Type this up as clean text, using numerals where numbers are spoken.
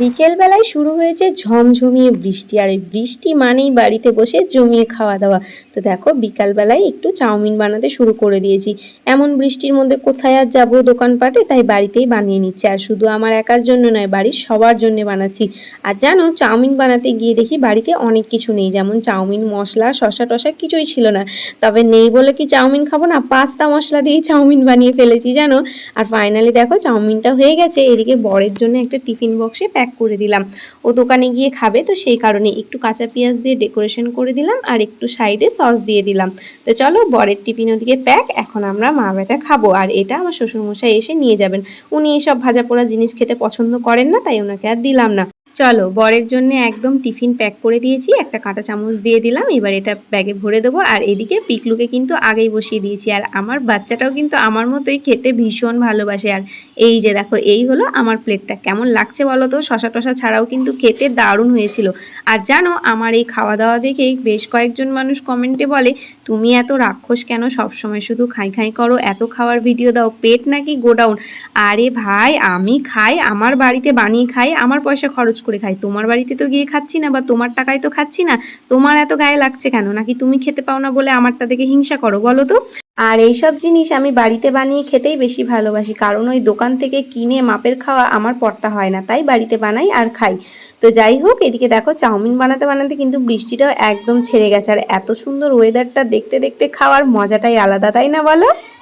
বিকেল বেলায় শুরু হয়েছে ঝমঝমিয়ে বৃষ্টি, আর এই বৃষ্টি মানেই বাড়িতে বসে জমিয়ে খাওয়া দাওয়া। তো দেখো বিকালবেলায় একটু চাউমিন বানাতে শুরু করে দিয়েছি। এমন বৃষ্টির মধ্যে কোথায় আর যাবো দোকানপাটে, তাই বাড়িতেই বানিয়ে নিচ্ছি। আর শুধু আমার একার জন্য নয়, বাড়ির সবার জন্য বানাচ্ছি। আর জানো, চাউমিন বানাতে গিয়ে দেখি বাড়িতে অনেক কিছু নেই, যেমন চাউমিন মশলা শসা টসা কিছুই ছিল না। তবে নেই বলে কি চাউমিন খাবো না, পাস্তা মশলা দিয়েই চাউমিন বানিয়ে ফেলেছি জানো। আর ফাইনালি দেখো চাউমিনটা হয়ে গেছে। এদিকে বরের জন্য একটা টিফিন বক্সে প্যাক করে দিলাম। ও দোকানে গিয়ে খাবে, তো সেই কারণে একটু কাঁচা পেঁয়াজ দিয়ে ডেকোরেশন করে দিলাম আর একটু সাইডে সস দিয়ে দিলাম। তো চলো, বরের টিফিন ওদিকে প্যাক, এখন আমরা মা বেটা খাবো। আর এটা আমার শ্বশুরমশাই এসে নিয়ে যাবেন। উনি এইসব ভাজা পোড়া জিনিস খেতে পছন্দ করেন না, তাই ওনাকে আর দিলাম না। চলো, বরের জন্য একদম টিফিন প্যাক করে দিয়েছি, একটা কাঁটা চামচ দিয়ে দিলাম। এবার এটা ব্যাগে ভরে দেবো। আর এদিকে পিকলুকে কিন্তু আগেই বসিয়ে দিয়েছি। আর আমার বাচ্চাটাও কিন্তু আমার মতোই খেতে ভীষণ ভালোবাসে। আর এই যে দেখো, এই হলো আমার প্লেটটা। কেমন লাগছে বলো তো? শশা টশা ছাড়াও কিন্তু খেতে দারুণ হয়েছিল। আর জানো, আমার এই খাওয়া দাওয়া দেখে বেশ কয়েকজন মানুষ কমেন্টে বলে, তুমি এত রাক্ষস কেন, সবসময় শুধু খাই খাই করো, এত খাওয়ার ভিডিও দাও, পেট নাকি গোডাউন? আরে ভাই, আমি খাই, আমার বাড়িতে বানিয়ে খাই, আমার পয়সা খরচ করে খাই। তোমার বাড়িতে তো গিয়ে খাচ্ছি না, বা তোমার টাকায় তো খাচ্ছি না। তোমার এত গায়ে লাগছে কেন? নাকি তুমি খেতে পাও না বলে আমারটা দেখে হিংসা করো, বলো তো? আর এইসব জিনিস আমি বাড়িতে বানিয়ে খেতেই বেশি ভালোবাসি, কারণ ওই দোকান থেকে কিনে মাপের খাওয়া আমার পড়তা হয় না, তাই বাড়িতে বানাই আর খাই। তো যাই হোক, এদিকে দেখো চাউমিন বানাতে বানাতে কিন্তু বৃষ্টিটাও একদম ছেড়ে গেছে। আর এত সুন্দর ওয়েদারটা দেখতে দেখতে খাওয়ার মজাটাই আলাদা, তাই না বলো?